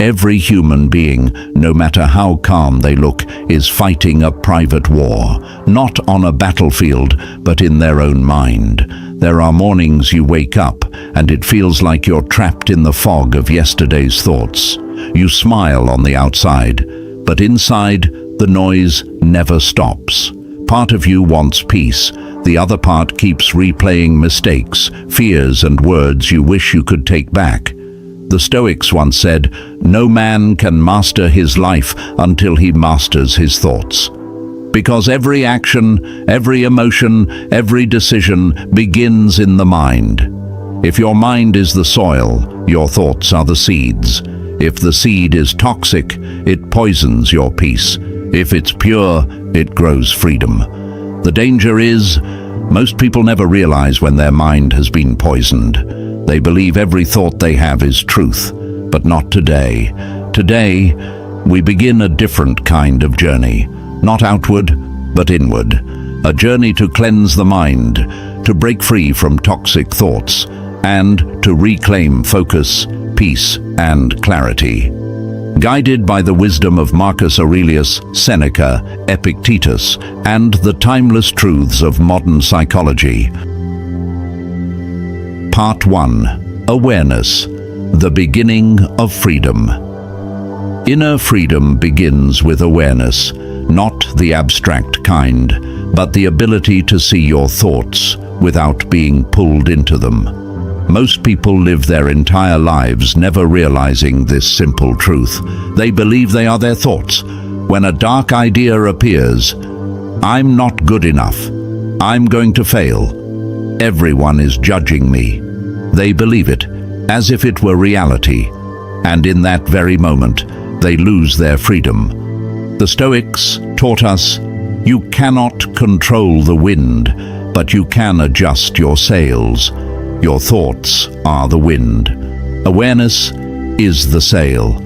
Every human being, no matter how calm they look, is fighting a private war, not on a battlefield, but in their own mind. There are mornings you wake up and it feels like you're trapped in the fog of yesterday's thoughts. You smile on the outside, but inside, the noise never stops. Part of you wants peace. The other part keeps replaying mistakes, fears, and words you wish you could take back. The Stoics once said, "No man can master his life until he masters his thoughts." Because every action, every emotion, every decision begins in the mind. If your mind is the soil, your thoughts are the seeds. If the seed is toxic, it poisons your peace. If it's pure, it grows freedom. The danger is, most people never realize when their mind has been poisoned. They believe every thought they have is truth, but not today. Today, we begin a different kind of journey. Not outward, but inward. A journey to cleanse the mind, to break free from toxic thoughts, and to reclaim focus, peace, and clarity. Guided by the wisdom of Marcus Aurelius, Seneca, Epictetus, and the timeless truths of modern psychology. Part 1. Awareness, the beginning of freedom. Inner freedom begins with awareness, not the abstract kind, but the ability to see your thoughts without being pulled into them. Most people live their entire lives never realizing this simple truth. They believe they are their thoughts. When a dark idea appears, "I'm not good enough. I'm going to fail. Everyone is judging me." They believe it as if it were reality, and in that very moment, they lose their freedom. The Stoics taught us, you cannot control the wind, but you can adjust your sails. Your thoughts are the wind. Awareness is the sail.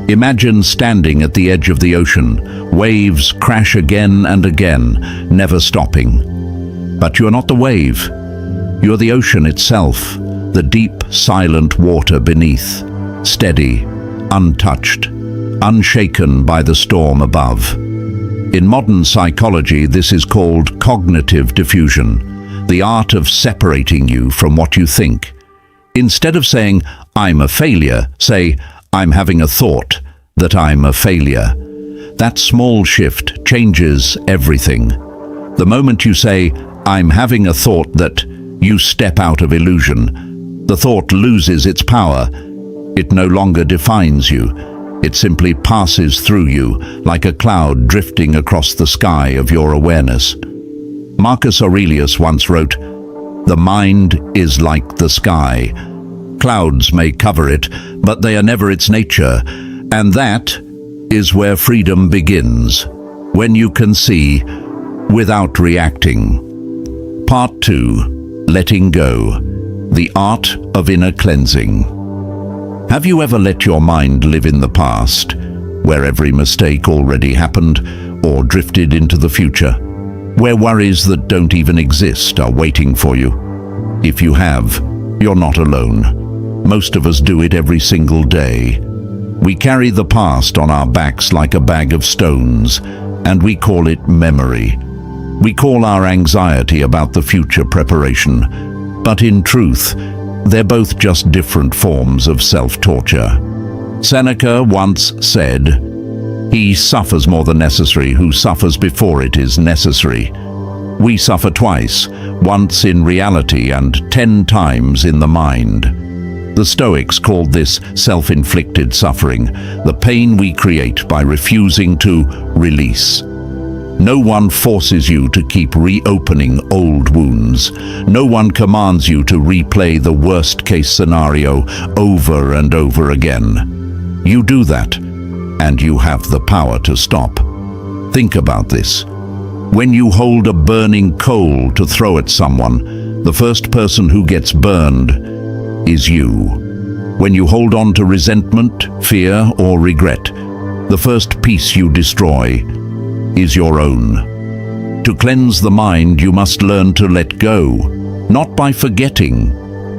Imagine standing at the edge of the ocean. Waves crash again and again, never stopping. But you're not the wave. You're the ocean itself, the deep, silent water beneath, steady, untouched, unshaken by the storm above. In modern psychology, this is called cognitive diffusion, the art of separating you from what you think. Instead of saying, "I'm a failure," say, "I'm having a thought that I'm a failure." That small shift changes everything. The moment you say, "I'm having a thought that," you step out of illusion. The thought loses its power. It no longer defines you. It simply passes through you, like a cloud drifting across the sky of your awareness. Marcus Aurelius once wrote, "The mind is like the sky. Clouds may cover it, but they are never its nature." And that is where freedom begins, when you can see without reacting. Part 2. Letting go, the art of inner cleansing. Have you ever let your mind live in the past, where every mistake already happened, or drifted into the future, where worries that don't even exist are waiting for you? If you have, you're not alone. Most of us do it every single day. We carry the past on our backs like a bag of stones, and we call it memory. We call our anxiety about the future preparation. But in truth, they're both just different forms of self-torture. Seneca once said, "He suffers more than necessary who suffers before it is necessary." We suffer twice, once in reality and 10 times in the mind. The Stoics called this self-inflicted suffering, the pain we create by refusing to release. No one forces you to keep reopening old wounds. No one commands you to replay the worst-case scenario over and over again. You do that, and you have the power to stop. Think about this. When you hold a burning coal to throw at someone, the first person who gets burned is you. When you hold on to resentment, fear, or regret, the first piece you destroy is your own. To cleanse the mind, you must learn to let go, not by forgetting,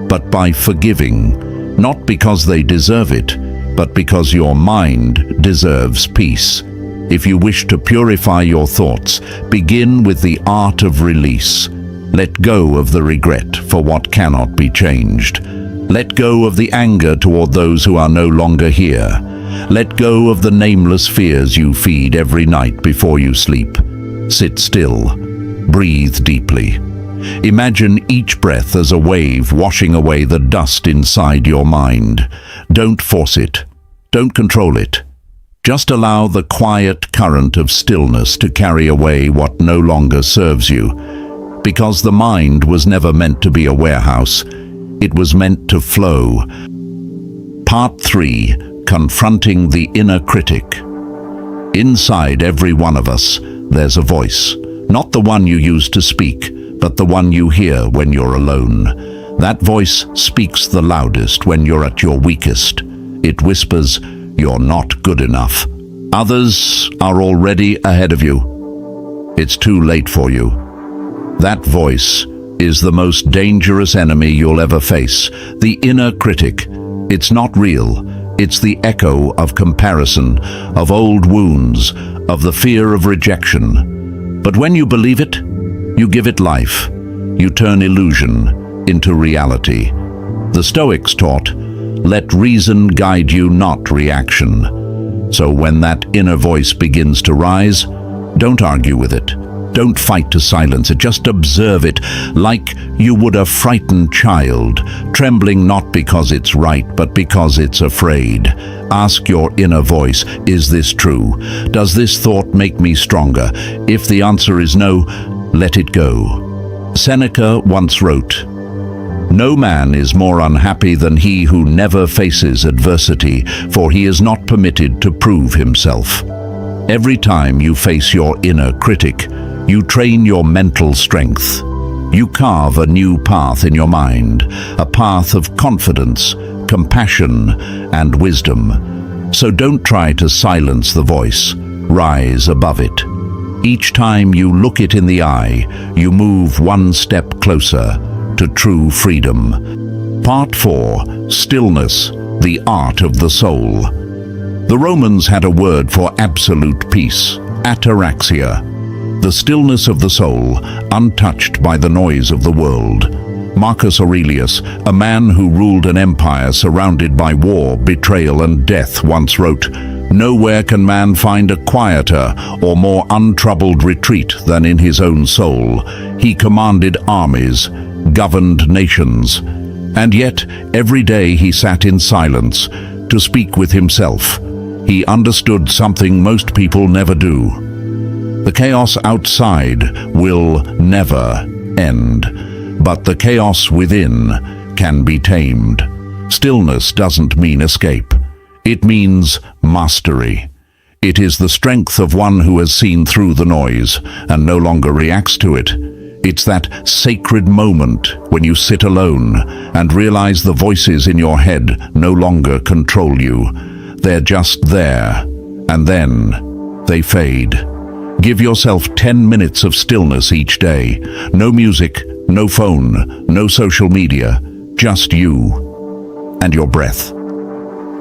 but by forgiving, not because they deserve it, but because your mind deserves peace. If you wish to purify your thoughts, begin with the art of release. Let go of the regret for what cannot be changed. Let go of the anger toward those who are no longer here. Let go of the nameless fears you feed every night before you sleep. Sit still. Breathe deeply. Imagine each breath as a wave washing away the dust inside your mind. Don't force it. Don't control it. Just allow the quiet current of stillness to carry away what no longer serves you. Because the mind was never meant to be a warehouse. It was meant to flow. Part 3. Confronting the inner critic. Inside every one of us, there's a voice. Not the one you use to speak, but the one you hear when you're alone. That voice speaks the loudest when you're at your weakest. It whispers, "You're not good enough. Others are already ahead of you. It's too late for you." That voice is the most dangerous enemy you'll ever face. The inner critic. It's not real. It's the echo of comparison, of old wounds, of the fear of rejection. But when you believe it, you give it life. You turn illusion into reality. The Stoics taught, let reason guide you, not reaction. So when that inner voice begins to rise, don't argue with it. Don't fight to silence it. Just observe it like you would a frightened child, trembling not because it's right, but because it's afraid. Ask your inner voice, is this true? Does this thought make me stronger? If the answer is no, let it go. Seneca once wrote, "No man is more unhappy than he who never faces adversity, for he is not permitted to prove himself." Every time you face your inner critic, you train your mental strength. You carve a new path in your mind, a path of confidence, compassion, and wisdom. So don't try to silence the voice. Rise above it. Each time you look it in the eye, you move one step closer to true freedom. Part 4. Stillness, the art of the soul. The Romans had a word for absolute peace, ataraxia. The stillness of the soul, untouched by the noise of the world. Marcus Aurelius, a man who ruled an empire surrounded by war, betrayal, and death, once wrote, "Nowhere can man find a quieter or more untroubled retreat than in his own soul. He commanded armies, governed nations, and yet every day he sat in silence to speak with himself. He understood something most people never do. The chaos outside will never end, but the chaos within can be tamed." Stillness doesn't mean escape. It means mastery. It is the strength of one who has seen through the noise and no longer reacts to it. It's that sacred moment when you sit alone and realize the voices in your head no longer control you. They're just there, and then they fade. Give yourself 10 minutes of stillness each day. No music, no phone, no social media, just you and your breath.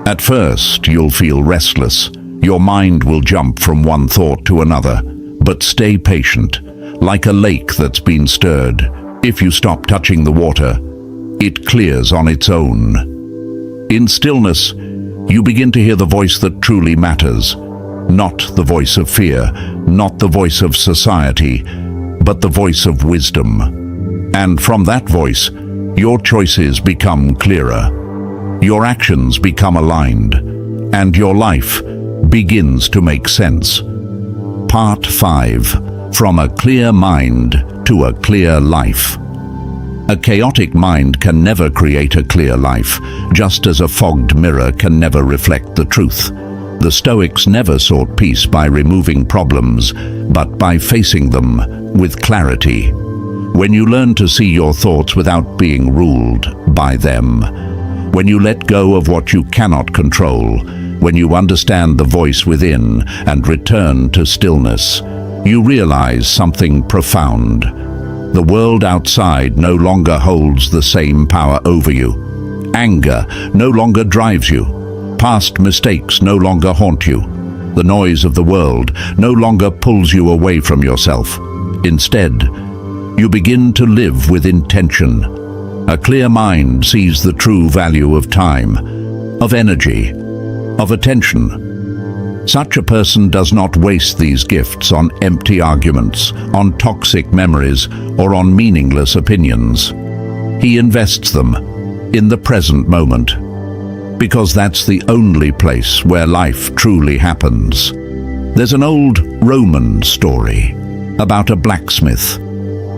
At first, you'll feel restless. Your mind will jump from one thought to another. But stay patient. Like a lake that's been stirred, if you stop touching the water, it clears on its own. In stillness, you begin to hear the voice that truly matters. Not the voice of fear, not the voice of society, but the voice of wisdom. And from that voice, your choices become clearer. Your actions become aligned, and your life begins to make sense. Part 5. From a clear mind to a clear life. A chaotic mind can never create a clear life, just as a fogged mirror can never reflect the truth. The Stoics never sought peace by removing problems, but by facing them with clarity. When you learn to see your thoughts without being ruled by them, when you let go of what you cannot control, when you understand the voice within and return to stillness, you realize something profound. The world outside no longer holds the same power over you. Anger no longer drives you. Past mistakes no longer haunt you. The noise of the world no longer pulls you away from yourself. Instead, you begin to live with intention. A clear mind sees the true value of time, of energy, of attention. Such a person does not waste these gifts on empty arguments, on toxic memories, or on meaningless opinions. He invests them in the present moment, because that's the only place where life truly happens. There's an old Roman story about a blacksmith.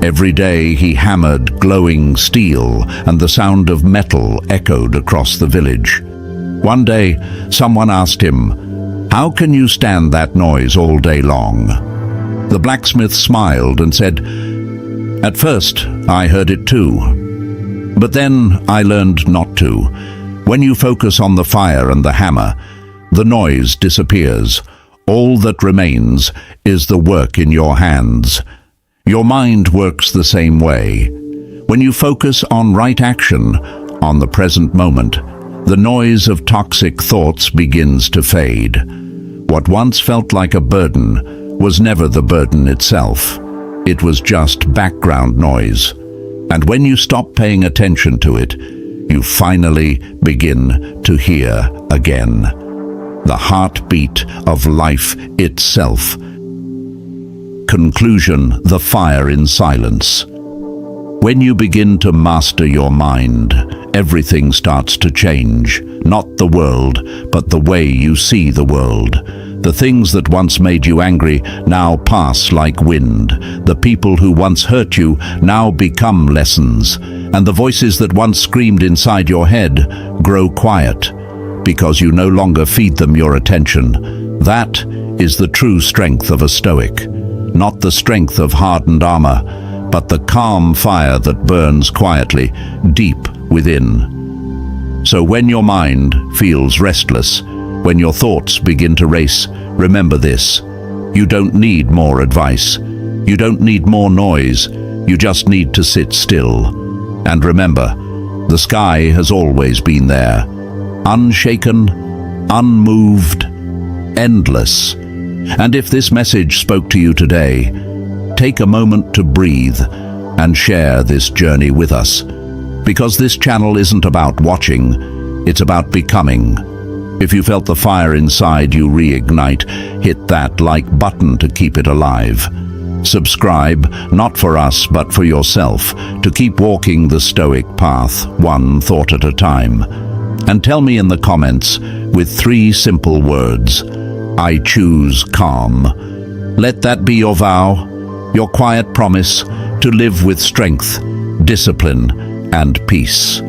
Every day he hammered glowing steel, and the sound of metal echoed across the village. One day, someone asked him, "How can you stand that noise all day long?" The blacksmith smiled and said, "At first, I heard it too. But then I learned not to. When you focus on the fire and the hammer, the noise disappears. All that remains is the work in your hands." Your mind works the same way. When you focus on right action, on the present moment, the noise of toxic thoughts begins to fade. What once felt like a burden was never the burden itself. It was just background noise. And when you stop paying attention to it, you finally begin to hear again. The heartbeat of life itself. Conclusion: the fire in silence. When you begin to master your mind, everything starts to change. Not the world, but the way you see the world. The things that once made you angry now pass like wind. The people who once hurt you now become lessons. And the voices that once screamed inside your head grow quiet, because you no longer feed them your attention. That is the true strength of a Stoic. Not the strength of hardened armor, but the calm fire that burns quietly, deep within. So when your mind feels restless, when your thoughts begin to race, remember this: you don't need more advice. You don't need more noise. You just need to sit still. And remember, the sky has always been there, unshaken, unmoved, endless. And if this message spoke to you today, take a moment to breathe and share this journey with us. Because this channel isn't about watching, it's about becoming. If you felt the fire inside you reignite, hit that like button to keep it alive. Subscribe, not for us, but for yourself, to keep walking the Stoic path, one thought at a time. And tell me in the comments, with 3 simple words: I choose calm. Let that be your vow, your quiet promise to live with strength, discipline, and peace.